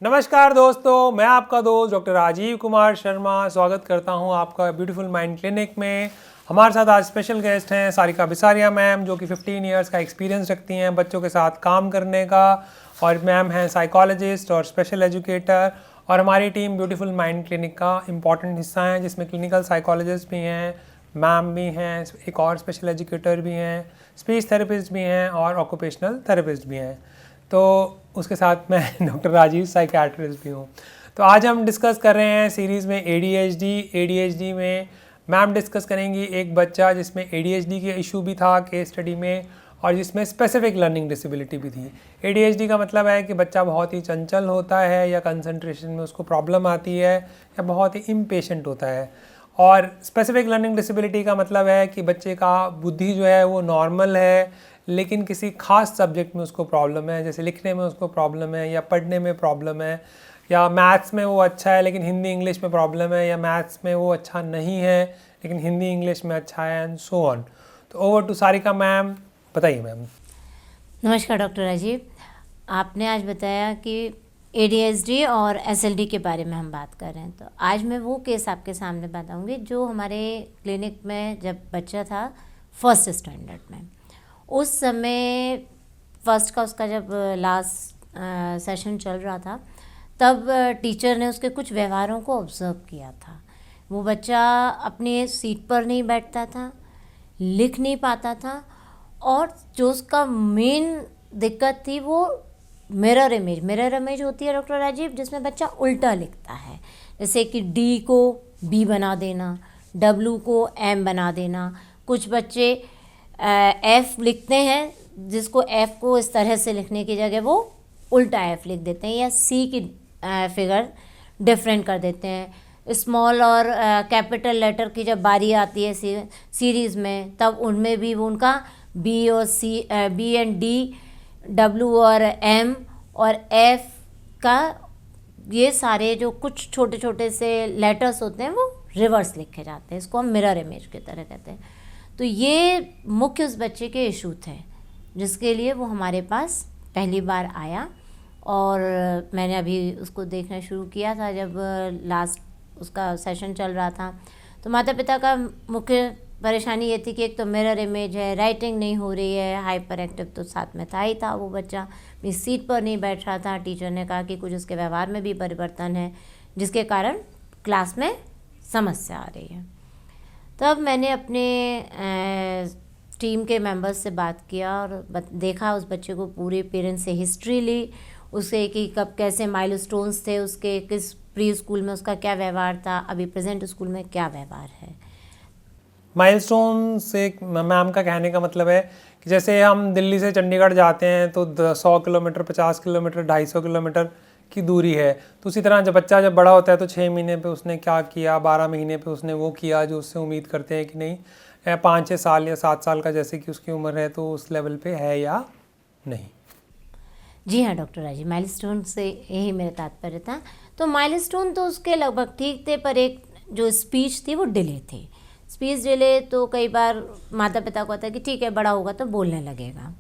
नमस्कार दोस्तों, मैं आपका दोस्त डॉक्टर राजीव कुमार शर्मा स्वागत करता हूं आपका ब्यूटीफुल माइंड क्लिनिक में। हमारे साथ आज स्पेशल गेस्ट हैं सारिका बिसारिया मैम, जो कि 15 इयर्स का एक्सपीरियंस रखती हैं बच्चों के साथ काम करने का, और मैम हैं साइकोलॉजिस्ट और स्पेशल एजुकेटर। और हमारी टीम ब्यूटीफुल माइंड क्लिनिक का इम्पॉर्टेंट हिस्सा है, जिसमें क्लिनिकल साइकोलॉजिस्ट भी हैं, मैम भी हैं, एक और स्पेशल एजुकेटर भी हैं, स्पीच थेरेपिस्ट भी हैं और ऑक्यूपेशनल थेरेपिस्ट भी हैं। तो उसके साथ मैं डॉक्टर राजीव साइकियाट्रिस्ट भी हूँ। तो आज हम डिस्कस कर रहे हैं सीरीज़ में ADHD में मैम डिस्कस करेंगी एक बच्चा जिसमें ADHD के इशू भी था केस स्टडी में, और जिसमें स्पेसिफिक लर्निंग डिसेबिलिटी भी थी। ADHD का मतलब है कि बच्चा बहुत ही चंचल होता है, या कंसंट्रेशन में उसको प्रॉब्लम आती है, या बहुत ही इम्पेशेंट होता है। और स्पेसिफिक लर्निंग डिसेबिलिटी का मतलब है कि बच्चे का बुद्धि जो है वो नॉर्मल है, लेकिन किसी खास सब्जेक्ट में उसको प्रॉब्लम है, जैसे लिखने में उसको प्रॉब्लम है, या पढ़ने में प्रॉब्लम है, या मैथ्स में वो अच्छा है लेकिन हिंदी इंग्लिश में प्रॉब्लम है, या मैथ्स में वो अच्छा नहीं है लेकिन हिंदी इंग्लिश में अच्छा है, एंड सो ऑन। तो ओवर टू सारिका मैम, बताइए मैम। नमस्कार डॉक्टर राजीव, आपने आज बताया कि ADHD और SLD के बारे में हम बात कर रहे हैं। तो आज मैं वो केस आपके सामने बताऊंगी जो हमारे क्लिनिक में जब बच्चा था फर्स्ट स्टैंडर्ड में, उस समय फर्स्ट का उसका जब लास्ट सेशन चल रहा था, तब टीचर ने उसके कुछ व्यवहारों को ऑब्ज़र्व किया था। वो बच्चा अपनी सीट पर नहीं बैठता था, लिख नहीं पाता था, और जो उसका मेन दिक्कत थी वो मिरर इमेज होती है डॉक्टर राजीव, जिसमें बच्चा उल्टा लिखता है। जैसे कि D को B बना देना, W को M बना देना। कुछ बच्चे F लिखते हैं जिसको F को इस तरह से लिखने की जगह वो उल्टा F लिख देते हैं, या C की फिगर डिफरेंट कर देते हैं। स्मॉल और कैपिटल लेटर की जब बारी आती है सीरीज़ में, तब उनमें भी वो उनका B एंड D, W और M और F का, ये सारे जो कुछ छोटे छोटे से लेटर्स होते हैं वो रिवर्स लिखे जाते हैं। इसको हम मिरर इमेज की तरह कहते हैं। तो ये मुख्य उस बच्चे के इशू थे जिसके लिए वो हमारे पास पहली बार आया, और मैंने अभी उसको देखना शुरू किया था जब लास्ट उसका सेशन चल रहा था। तो माता पिता का मुख्य परेशानी ये थी कि एक तो मिरर इमेज है, राइटिंग नहीं हो रही है, हाइपर एक्टिव तो साथ में था ही था। वो बच्चा अपनी सीट पर नहीं बैठ रहा था। टीचर ने कहा कि कुछ उसके व्यवहार में भी परिवर्तन है, जिसके कारण क्लास में समस्या आ रही है। तब मैंने अपने टीम के मेंबर्स से बात किया और देखा उस बच्चे को, पूरे पेरेंट्स से हिस्ट्री ली उसे कि कब कैसे माइलस्टोन्स थे उसके, किस प्री स्कूल में उसका क्या व्यवहार था, अभी प्रेजेंट स्कूल में क्या व्यवहार है। माइलस्टोन से मैम का कहने का मतलब है कि जैसे हम दिल्ली से चंडीगढ़ जाते हैं तो 100 किलोमीटर, 50 किलोमीटर, 250 किलोमीटर की दूरी है। तो उसी तरह जब बच्चा बड़ा होता है तो 6 महीने पे उसने क्या किया, 12 महीने पे उसने वो किया जो उससे उम्मीद करते हैं कि नहीं, 5-6 साल या 7 साल का जैसे कि उसकी उम्र है तो उस लेवल पे है या नहीं। जी हाँ डॉक्टर राजीव, माइलस्टोन से यही मेरा तात्पर्य था। तो माइलस्टोन तो उसके लगभग ठीक थे, पर एक जो स्पीच थी वो डिले थी। स्पीच डिले तो कई बार माता पिता को होता है कि ठीक है बड़ा होगा तो बोलने लगेगा।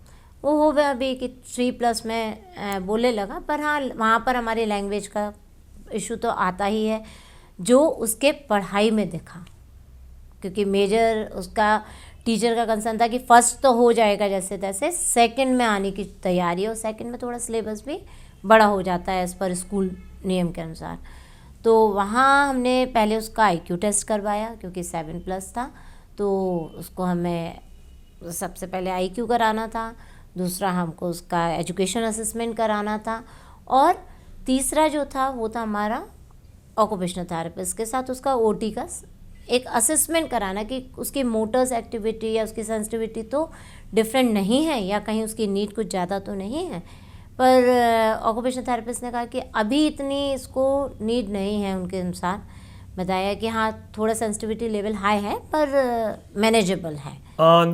वो हो गया अभी कि 3+ में बोलने लगा, पर हाँ वहाँ पर हमारी लैंग्वेज का इशू तो आता ही है, जो उसके पढ़ाई में दिखा। क्योंकि मेजर उसका टीचर का कंसर्न था कि फर्स्ट तो हो जाएगा जैसे तैसे, सेकंड में आने की तैयारी है, और सेकंड में थोड़ा सिलेबस भी बड़ा हो जाता है एज़ पर स्कूल नियम के अनुसार। तो वहाँ हमने पहले उसका IQ टेस्ट करवाया, क्योंकि 7+ था। तो उसको हमें सबसे पहले IQ कराना था, दूसरा हमको उसका एजुकेशन असेसमेंट कराना था, और तीसरा जो था वो था हमारा ऑक्यूपेशनल थेरेपिस्ट के साथ उसका OT का एक असेसमेंट कराना कि उसकी मोटर्स एक्टिविटी या उसकी सेंसिटिविटी तो डिफरेंट नहीं है, या कहीं उसकी नीड कुछ ज़्यादा तो नहीं है। पर ऑक्यूपेशनल थेरेपिस्ट ने कहा कि अभी इतनी इसको नीड नहीं है। उनके अनुसार बताया कि हाँ थोड़ा सेंसिटिविटी लेवल हाई है पर मैनेजेबल है।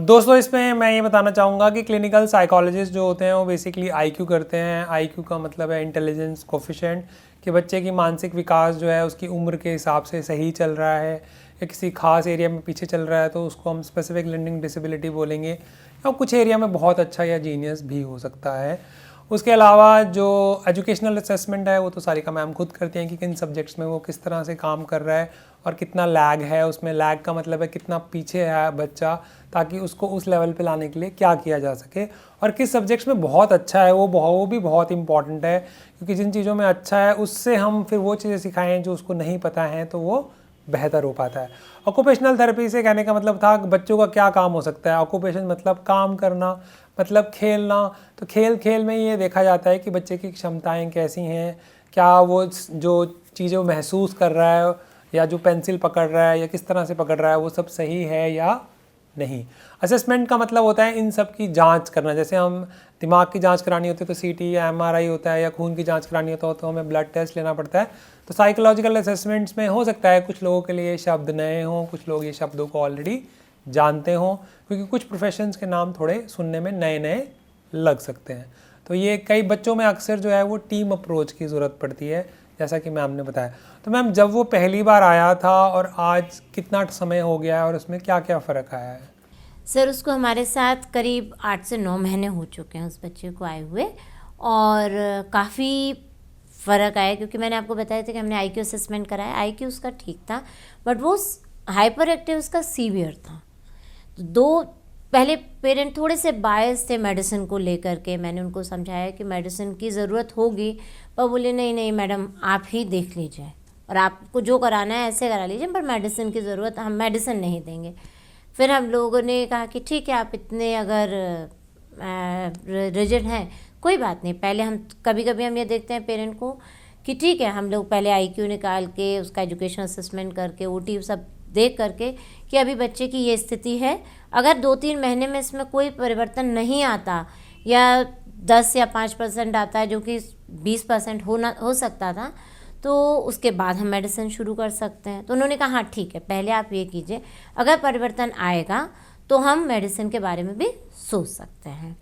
दोस्तों, इसमें मैं ये बताना चाहूँगा कि क्लिनिकल साइकोलॉजिस्ट जो होते हैं वो बेसिकली IQ करते हैं। IQ का मतलब है इंटेलिजेंस कोफिशिएंट, कि बच्चे की मानसिक विकास जो है उसकी उम्र के हिसाब से सही चल रहा है या किसी खास एरिया में पीछे चल रहा है तो उसको हम स्पेसिफिक लर्निंग डिसेबिलिटी बोलेंगे, या कुछ एरिया में बहुत अच्छा या जीनियस भी हो सकता है। उसके अलावा जो एजुकेशनल असेसमेंट है वो तो सारिका मैम खुद करती हैं कि किन सब्जेक्ट्स में वो किस तरह से काम कर रहा है और कितना लैग है उसमें। लैग का मतलब है कितना पीछे है बच्चा, ताकि उसको उस लेवल पे लाने के लिए क्या किया जा सके। और किस सब्जेक्ट्स में बहुत अच्छा है वो भी बहुत इंपॉर्टेंट है, क्योंकि जिन चीज़ों में अच्छा है उससे हम फिर वो चीज़ें सिखाएं जो उसको नहीं पता है, तो वो बेहतर हो पाता है। ऑक्यूपेशनल थेरेपी से कहने का मतलब था बच्चों का क्या काम हो सकता है। ऑक्यूपेशन मतलब काम करना, मतलब खेलना। तो खेल में ये देखा जाता है कि बच्चे की क्षमताएं कैसी हैं, क्या वो जो चीज़ें महसूस कर रहा है या जो पेंसिल पकड़ रहा है या किस तरह से पकड़ रहा है वो सब सही है या नहीं। असेसमेंट का मतलब होता है इन सब की जांच करना। जैसे हम दिमाग की जांच करानी होती है तो सीटी या एमआरआई होता है, या खून की जांच करानी होता है तो हमें ब्लड टेस्ट लेना पड़ता है। तो साइकोलॉजिकल असेसमेंट्स में हो सकता है कुछ लोगों के लिए शब्द नए हों, कुछ लोग ये शब्दों को ऑलरेडी जानते हों, क्योंकि कुछ प्रोफेशंस के नाम थोड़े सुनने में नए नए लग सकते हैं। तो ये कई बच्चों में अक्सर जो है वो टीम अप्रोच की ज़रूरत पड़ती है, जैसा कि मैम ने बताया। तो मैम जब वो पहली बार आया था और आज कितना समय हो गया है और उसमें क्या क्या फ़र्क आया है? सर उसको हमारे साथ करीब 8 से 9 महीने हो चुके हैं उस बच्चे को आए हुए, और काफ़ी फ़र्क आया, क्योंकि मैंने आपको बताया था कि हमने आईक्यू असेसमेंट कराया। आईक्यू उसका ठीक था, बट वो हाइपर एक्टिव उसका सीवियर था। तो पहले पेरेंट थोड़े से बायस थे मेडिसिन को लेकर के। मैंने उनको समझाया कि मेडिसिन की ज़रूरत होगी, पर बोले नहीं मैडम आप ही देख लीजिए और आपको जो कराना है ऐसे करा लीजिए, पर मेडिसिन की ज़रूरत, हम मेडिसिन नहीं देंगे। फिर हम लोगों ने कहा कि ठीक है आप इतने अगर रिजिड हैं कोई बात नहीं, पहले हम कभी कभी हम ये देखते हैं पेरेंट को कि ठीक है हम लोग पहले आईक्यू निकाल के उसका एजुकेशन असेसमेंट करके ओटी सब देख करके कि अभी बच्चे की ये स्थिति है, अगर 2-3 महीने में इसमें कोई परिवर्तन नहीं आता या 10 या 5% आता है जो कि 20% हो सकता था, तो उसके बाद हम मेडिसिन शुरू कर सकते हैं। तो उन्होंने कहा हाँ ठीक है पहले आप ये कीजिए, अगर परिवर्तन आएगा तो हम मेडिसिन के बारे में भी सोच सकते हैं।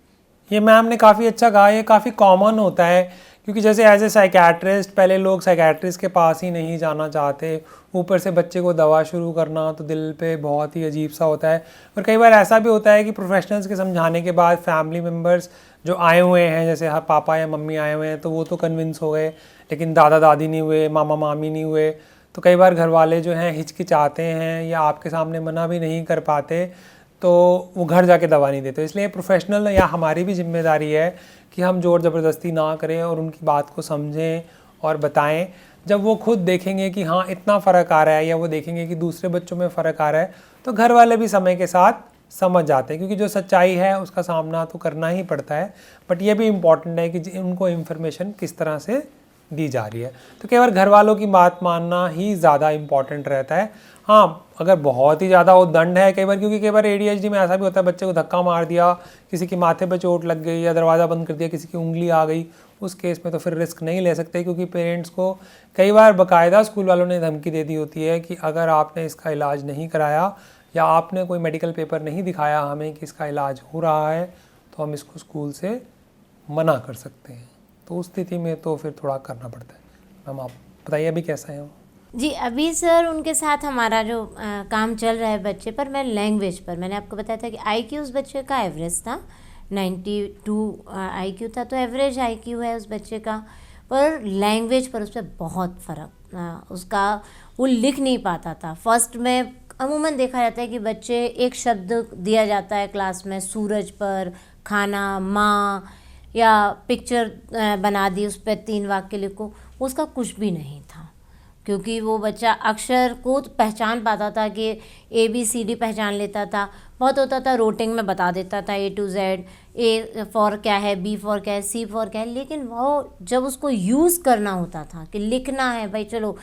ये मैम ने काफ़ी अच्छा कहा। ये काफ़ी कॉमन होता है, क्योंकि जैसे एज ए साइकेट्रिस्ट पहले लोग साइकेट्रिस्ट के पास ही नहीं जाना चाहते, ऊपर से बच्चे को दवा शुरू करना तो दिल पे बहुत ही अजीब सा होता है। और कई बार ऐसा भी होता है कि प्रोफेशनल्स के समझाने के बाद फैमिली मेम्बर्स जो आए हुए हैं, जैसे पापा या मम्मी आए हुए हैं, तो वो तो कन्विंस हो गए, लेकिन दादा दादी नहीं हुए, मामा मामी नहीं हुए। तो कई बार घर वाले जो हैं हिचकिचाते हैं या आपके सामने मना भी नहीं कर पाते, तो वो घर जाके दवा नहीं देते। इसलिए प्रोफेशनल या हमारी भी जिम्मेदारी है कि हम ज़ोर ज़बरदस्ती ना करें और उनकी बात को समझें और बताएं। जब वो खुद देखेंगे कि हाँ इतना फ़र्क आ रहा है, या वो देखेंगे कि दूसरे बच्चों में फ़र्क आ रहा है, तो घर वाले भी समय के साथ समझ जाते हैं, क्योंकि जो सच्चाई है उसका सामना तो करना ही पड़ता है। बट ये भी इम्पॉर्टेंट है कि उनको इन्फॉर्मेशन किस तरह से दी जा रही है। तो कई बार घर वालों की बात मानना ही ज़्यादा इम्पॉर्टेंट रहता है। हाँ अगर बहुत ही ज़्यादा वो दंड है कई बार, क्योंकि कई बार ADHD में ऐसा भी होता है बच्चे को धक्का मार दिया, किसी के माथे पे चोट लग गई या दरवाज़ा बंद कर दिया, किसी की उंगली आ गई, उस केस में तो फिर रिस्क नहीं ले सकते, क्योंकि पेरेंट्स को कई बार बाकायदा स्कूल वालों ने धमकी दे दी होती है कि अगर आपने इसका इलाज नहीं कराया या आपने कोई मेडिकल पेपर नहीं दिखाया हमें कि इसका इलाज हो रहा है, तो हम इसको स्कूल से मना कर सकते हैं। तो उस स्थिति में तो फिर थोड़ा करना पड़ता है। मैम आप बताइए अभी कैसा है वो? जी अभी सर उनके साथ हमारा जो काम चल रहा है बच्चे पर, मैं लैंग्वेज पर, मैंने आपको बताया था कि आईक्यू उस बच्चे का एवरेज था 92 आईक्यू था, तो एवरेज आईक्यू है उस बच्चे का, पर लैंग्वेज पर उस पर बहुत फ़र्क, उसका वो लिख नहीं पाता था। फर्स्ट में अमूमन देखा जाता है कि बच्चे एक शब्द दिया जाता है क्लास में, सूरज पर, खाना, माँ, या पिक्चर बना दी उस पर 3 वाक्य लिखो, उसका कुछ भी नहीं था, क्योंकि वो बच्चा अक्षर को पहचान पाता था कि ABCD पहचान लेता था। बहुत होता था रोटिंग में बता देता था A to Z, A for क्या है, B फॉर क्या है, C फॉर क्या है, लेकिन वो जब उसको यूज़ करना होता था कि लिखना है भाई चलो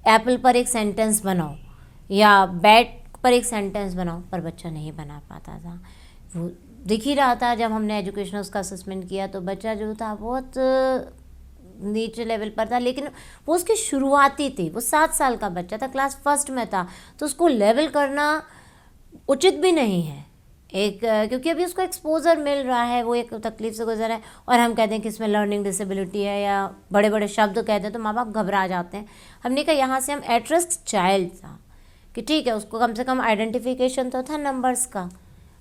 एप्पल पर एक सेंटेंस बनाओ या बैट पर एक सेंटेंस बनाओ, पर बच्चा नहीं बना पाता था। वो दिख ही रहा था। जब हमने एजुकेशन उसका असेसमेंट किया तो बच्चा जो था बहुत नीचे लेवल पर था, लेकिन वो उसकी शुरुआती थी, वो 7 साल का बच्चा था, क्लास फर्स्ट में था, तो उसको लेवल करना उचित भी नहीं है एक, क्योंकि अभी उसको एक्सपोजर मिल रहा है, वो एक तकलीफ से गुजर है, और हम कहते हैं कि इसमें लर्निंग डिसेबिलिटी है या बड़े बड़े शब्द कहते हैं तो माँ बाप घबरा जाते हैं। हमने कहा यहाँ से हम एट रिस्क चाइल्ड था कि ठीक है उसको कम से कम आइडेंटिफिकेशन तो था नंबर्स का,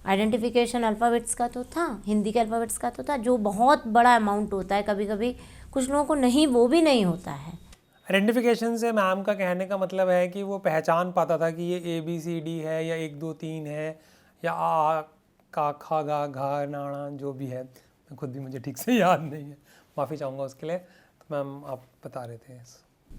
आइडेंटिफिकेशन अल्फ़ाबेट्स का तो था, हिंदी के अल्फ़ाबेट्स का तो था, जो बहुत बड़ा अमाउंट होता है, कभी कभी कुछ लोगों को नहीं, वो भी नहीं होता है। आइडेंटिफिकेशन से मैम का कहने का मतलब है कि वो पहचान पाता था कि ये ABCD है या 1 2 3 है या आ का खा गा घा नाणा जो भी है, मैं खुद भी मुझे ठीक से याद नहीं है, माफ़ी चाहूँगा उसके लिए। तो मैम आप बता रहे थे।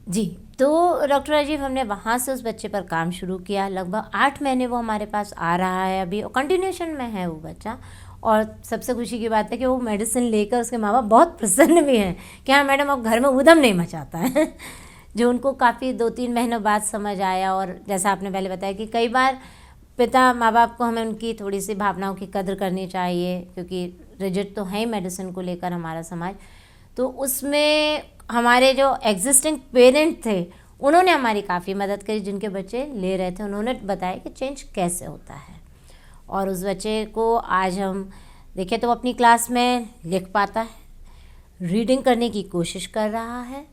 जी, तो डॉक्टर राजीव, हमने वहाँ से उस बच्चे पर काम शुरू किया। लगभग 8 महीने वो हमारे पास आ रहा है अभी, और कंटिन्यूएशन में है वो बच्चा। और सबसे खुशी की बात है कि वो मेडिसिन लेकर उसके माँ बाप बहुत प्रसन्न भी हैं कि हाँ मैडम, अब घर में उधम नहीं मचाता है जो उनको काफ़ी 2-3 महीनों बाद समझ आया। और जैसा आपने पहले बताया कि कई बार पिता माँ बाप को हमें उनकी थोड़ी सी भावनाओं की कद्र करनी चाहिए, क्योंकि रिजिड तो है ही मेडिसिन को लेकर हमारा समाज। तो उसमें हमारे जो एग्जिस्टिंग पेरेंट थे, उन्होंने हमारी काफ़ी मदद करी, जिनके बच्चे ले रहे थे। उन्होंने बताया कि चेंज कैसे होता है। और उस बच्चे को आज हम देखें तो वो अपनी क्लास में लिख पाता है, रीडिंग करने की कोशिश कर रहा है,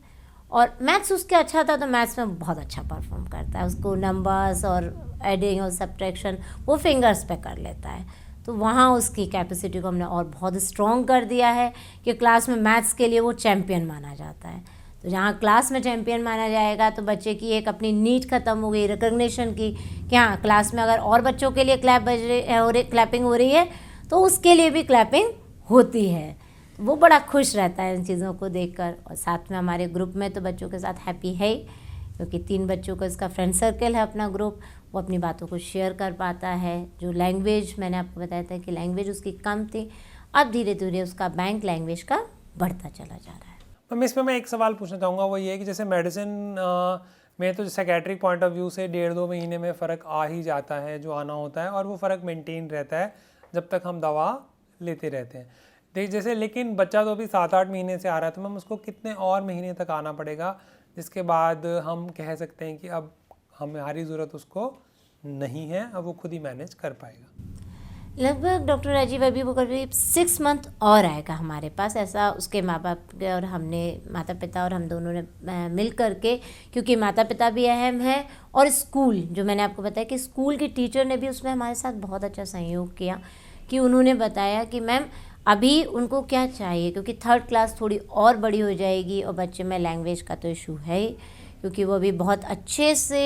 और मैथ्स उसके अच्छा था तो मैथ्स में बहुत अच्छा परफॉर्म करता है। उसको नंबर्स और एडिंग और सब्ट्रैक्शन वो फिंगर्स पे कर लेता है। तो वहाँ उसकी कैपेसिटी को हमने और बहुत स्ट्रॉन्ग कर दिया है कि क्लास में मैथ्स के लिए वो चैम्पियन माना जाता है। तो जहाँ क्लास में चैम्पियन माना जाएगा तो बच्चे की एक अपनी नीड ख़त्म हो गई रिकग्निशन की, कि हाँ क्लास में अगर और बच्चों के लिए क्लैपिंग हो रही है तो उसके लिए भी क्लैपिंग होती है। तो वो बड़ा खुश रहता है इन चीज़ों को देखकर। और साथ में हमारे ग्रुप में तो बच्चों के साथ हैप्पी है ही, क्योंकि 3 बच्चों का इसका फ्रेंड सर्कल है अपना ग्रुप। वो अपनी बातों को शेयर कर पाता है। जो लैंग्वेज मैंने आपको बताया था कि लैंग्वेज उसकी कम थी, अब धीरे धीरे उसका बैंक लैंग्वेज का बढ़ता चला जा रहा है। मैम इसमें मैं एक सवाल पूछना चाहूँगा, वो ये कि जैसे मेडिसिन में तो साइकेट्रिक पॉइंट ऑफ व्यू से 1.5-2 महीने में फ़र्क आ ही जाता है जो आना होता है, और वो फ़र्क मेंटेन रहता है जब तक हम दवा लेते रहते हैं। देख जैसे, लेकिन बच्चा तो अभी 7-8 महीने से आ रहा है, तो मैम उसको कितने और महीने तक आना पड़ेगा जिसके बाद हम कह सकते हैं कि अब हमारी ज़रूरत उसको नहीं है, अब वो खुद ही मैनेज कर पाएगा? लगभग डॉक्टर राजीव अभी वो करीब 6 मंथ और आएगा हमारे पास, ऐसा उसके माँ बाप और हमने, माता पिता और हम दोनों ने मिल करके, क्योंकि माता पिता भी अहम है और स्कूल, जो मैंने आपको बताया कि स्कूल की टीचर ने भी उसमें हमारे साथ बहुत अच्छा सहयोग किया, कि उन्होंने बताया कि मैम अभी उनको क्या चाहिए, क्योंकि 3rd क्लास थोड़ी और बड़ी हो जाएगी और बच्चे में लैंग्वेज का तो इशू है ही, क्योंकि वो अभी बहुत अच्छे से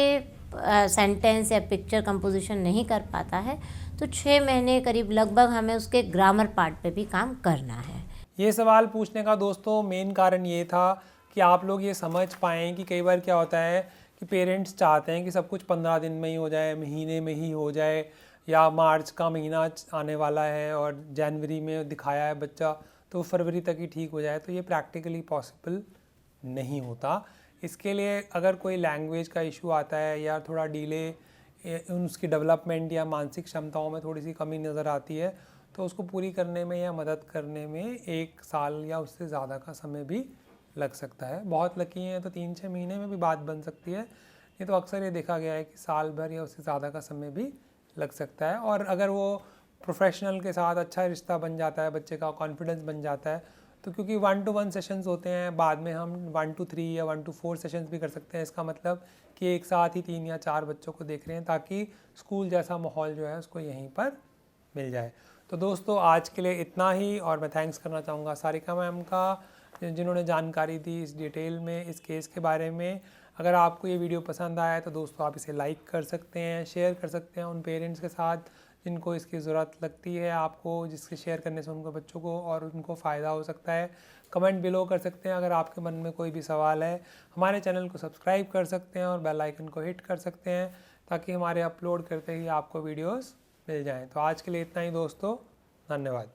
सेंटेंस या पिक्चर कंपोजिशन नहीं कर पाता है। तो 6 महीने करीब लगभग हमें उसके ग्रामर पार्ट पे भी काम करना है। ये सवाल पूछने का दोस्तों मेन कारण ये था कि आप लोग ये समझ पाएँ कि कई बार क्या होता है कि पेरेंट्स चाहते हैं कि सब कुछ 15 दिन में ही हो जाए, महीने में ही हो जाए, या मार्च का महीना आने वाला है और जनवरी में दिखाया है बच्चा तो फरवरी तक ही ठीक हो जाए, तो ये प्रैक्टिकली पॉसिबल नहीं होता। इसके लिए अगर कोई लैंग्वेज का इशू आता है या थोड़ा डिले उसकी डेवलपमेंट या मानसिक क्षमताओं में थोड़ी सी कमी नज़र आती है, तो उसको पूरी करने में या मदद करने में 1 साल या उससे ज़्यादा का समय भी लग सकता है। बहुत लकी हैं तो 3-6 महीने में भी बात बन सकती है, नहीं तो अक्सर ये देखा गया है कि साल भर या उससे ज़्यादा का समय भी लग सकता है। और अगर वो प्रोफेशनल के साथ अच्छा रिश्ता बन जाता है, बच्चे का कॉन्फिडेंस बन जाता है, तो क्योंकि 1-to-1 सेशंस होते हैं, बाद में हम 1-to-3 या 1-to-4 सेशंस भी कर सकते हैं। इसका मतलब कि एक साथ ही 3 या 4 बच्चों को देख रहे हैं, ताकि स्कूल जैसा माहौल जो है उसको यहीं पर मिल जाए। तो दोस्तों आज के लिए इतना ही, और मैं थैंक्स करना चाहूँगा सारिका मैम का, जिन्होंने जानकारी दी इस डिटेल में इस केस के बारे में। अगर आपको ये वीडियो पसंद आया तो दोस्तों आप इसे लाइक कर सकते हैं, शेयर कर सकते हैं उन पेरेंट्स के साथ जिनको इसकी ज़रूरत लगती है आपको, जिसके शेयर करने से उनको बच्चों को और उनको फ़ायदा हो सकता है। कमेंट बिलो कर सकते हैं अगर आपके मन में कोई भी सवाल है। हमारे चैनल को सब्सक्राइब कर सकते हैं और बेल आइकन को हिट कर सकते हैं, ताकि हमारे अपलोड करते ही आपको वीडियोस मिल जाएं। तो आज के लिए इतना ही दोस्तों, धन्यवाद।